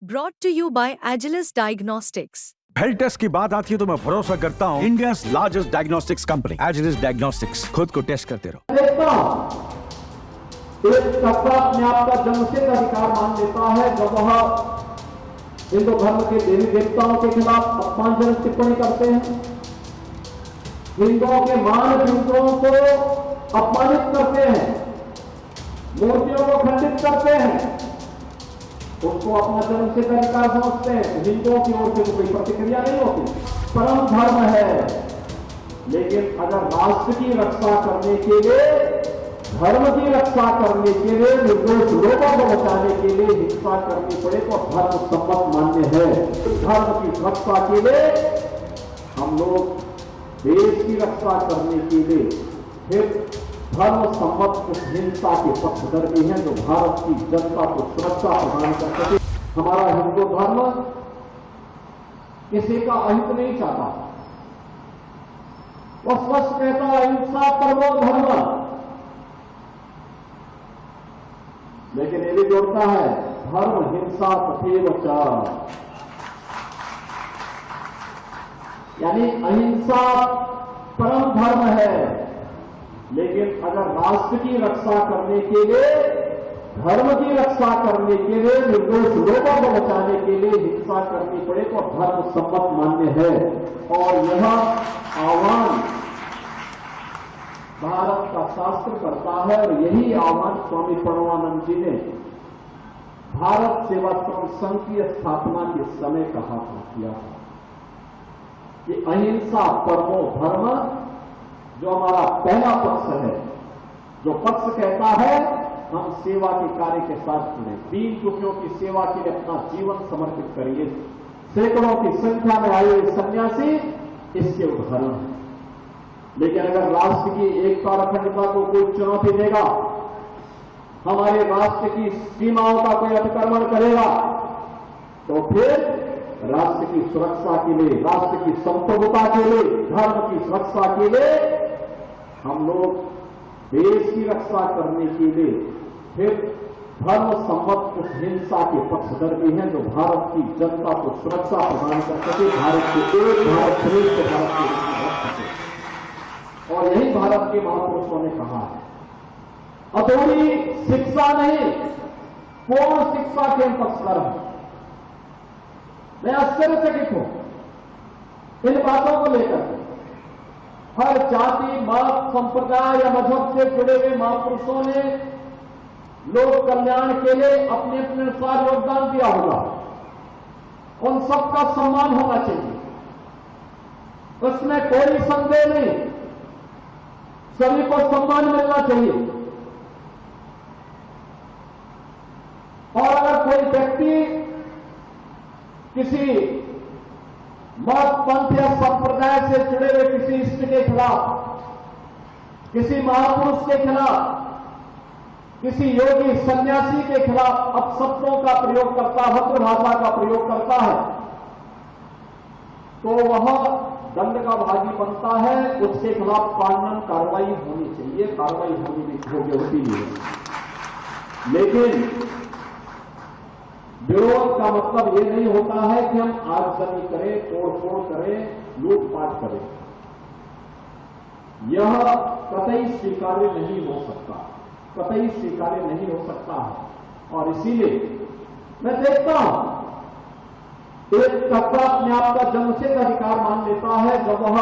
Brought to you by Agilus Diagnostics. Health test की बात आती है तो मैं भरोसा करता हूँ India largest diagnostics company Agilus diagnostics. खुद को टेस्ट करते रहो। एक तबका अपने आप का जन्मसिद्ध अधिकार मान लेता है जब वह हिंदू धर्म के देवी देवताओं के खिलाफ अपमानजनक टिप्पणी करते हैं, हिंदुओं के मान चिन्हों को अपमानित करते हैं, मूर्तियों को खंडित करते हैं, उसको अपना जन्मसिद्ध अधिकार समझते हैं। हिंदुओं की ओर से तो कोई प्रतिक्रिया नहीं होती। परम धर्म है, लेकिन अगर राष्ट्र की रक्षा करने के लिए, धर्म की रक्षा करने के लिए, निर्दोष लोगों को बचाने के लिए हिंसा करनी पड़े तो धर्म सम्मत मान्य है। धर्म की रक्षा के लिए हम लोग देश की रक्षा करने के लिए फिर धर्म सम्मत उस हिंसा के पक्षधर भी हैं जो भारत की जनता को सुरक्षा प्रदान कर सके। हमारा हिंदू धर्म किसी का अहित नहीं चाहता, वह स्पष्ट कहता अहिंसा परमो धर्म, लेकिन ये भी जोड़ता है धर्म हिंसा तथैव च, यानी अहिंसा परम धर्म है, लेकिन अगर राष्ट्र की रक्षा करने के लिए, धर्म की रक्षा करने के लिए, निर्दोष लोगों को बचाने के लिए हिंसा करनी पड़े तो धर्म सम्मत मान्य है। और यह आह्वान भारत का शास्त्र करता है और यही आह्वान स्वामी प्रणवानंद जी ने भारत सेवाश्रम संघ की स्थापना के समय कहा था, किया था कि अहिंसा परमो धर्म, जो हमारा पहला पक्ष है, जो पक्ष कहता है हम सेवा के कार्य के साथ जुड़े, दीन दुखियों की सेवा के लिए अपना जीवन समर्पित करिए। सैकड़ों की संख्या में आए हुए सन्यासी इसके उदाहरण हैं। लेकिन अगर राष्ट्र की एकता और अखंडता को कोई चुनौती देगा, हमारे राष्ट्र की सीमाओं का कोई अतिक्रमण करेगा, तो फिर राष्ट्र की सुरक्षा के लिए, राष्ट्र की संप्रभुता के लिए, धर्म की सुरक्षा के लिए हम लोग देश की रक्षा करने के लिए फिर धर्म सम्मत उस हिंसा के पक्षधर भी हैं जो भारत की जनता को सुरक्षा प्रदान कर सके, भारत के एक भारत श्रेष्ठ भारत के रख सके। और यही भारत के महापुरुषों ने कहा है, अधूरी शिक्षा नहीं पूर्ण शिक्षा के पक्षधर हैं। मैं आश्चर्यचकित हूं इन बातों को लेकर। हर जाति, मत, संप्रदाय या मजहब से जुड़े हुए महापुरुषों ने लोक कल्याण के लिए अपने अपने अनुसार योगदान दिया होगा, उन सबका सम्मान होना चाहिए, उसमें कोई संदेह नहीं, सभी को सम्मान मिलना चाहिए। और अगर कोई व्यक्ति किसी मत, पंथ या संप्रदाय से जुड़े हुए किसी इष्ट के खिलाफ, किसी महापुरुष के खिलाफ, किसी योगी सन्यासी के खिलाफ अपशब्दों का प्रयोग करता है, भद्र भाषा का प्रयोग करता है, तो वह दंड का भागी बनता है। उसके खिलाफ कानूनन कार्रवाई होनी चाहिए, कार्रवाई होती है। लेकिन विरोध का मतलब ये नहीं होता है कि हम आगजनी करें, तोड़फोड़ करें, लूटपाट करें। यह कतई स्वीकार्य नहीं हो सकता, कतई स्वीकार्य नहीं हो सकता है। और इसीलिए मैं देखता हूं एक तबका अपने आप का जन्मसिद्ध अधिकार मान लेता है जब वह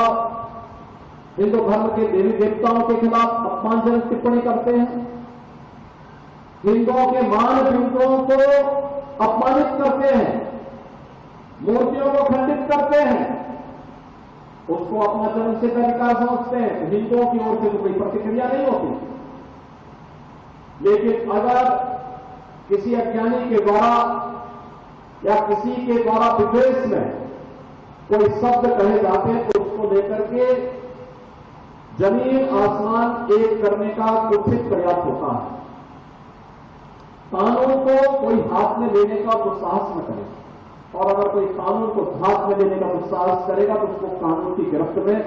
हिंदू धर्म के देवी देवताओं के खिलाफ अपमानजनक टिप्पणी करते हैं, हिंदुओं के मान चिन्हों को अपमानित करते हैं, मूर्तियों को खंडित करते हैं, उसको अपना जन्मसिद्ध अधिकार समझते हैं। हिंदुओं की ओर से तो कोई प्रतिक्रिया नहीं होती। लेकिन अगर किसी अज्ञानी के द्वारा या किसी के द्वारा विदेश में कोई शब्द कहे जाते हैं तो उसको लेकर के जमीन आसमान एक करने का कुत्सित प्रयास होता है। कानून को कोई हाथ में लेने का दुस्साहस न करे, और अगर कोई कानून को हाथ में लेने का दुस्साहस करेगा तो उसको कानून की गिरफ्त में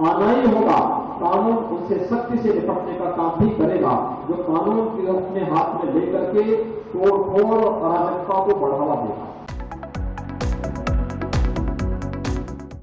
आना ही होगा। कानून उनसे सख्ती से निपटने का काम भी करेगा जो कानून को अपने हाथ में लेकर के तोड़फोड़ और अराजकता को बढ़ावा देगा।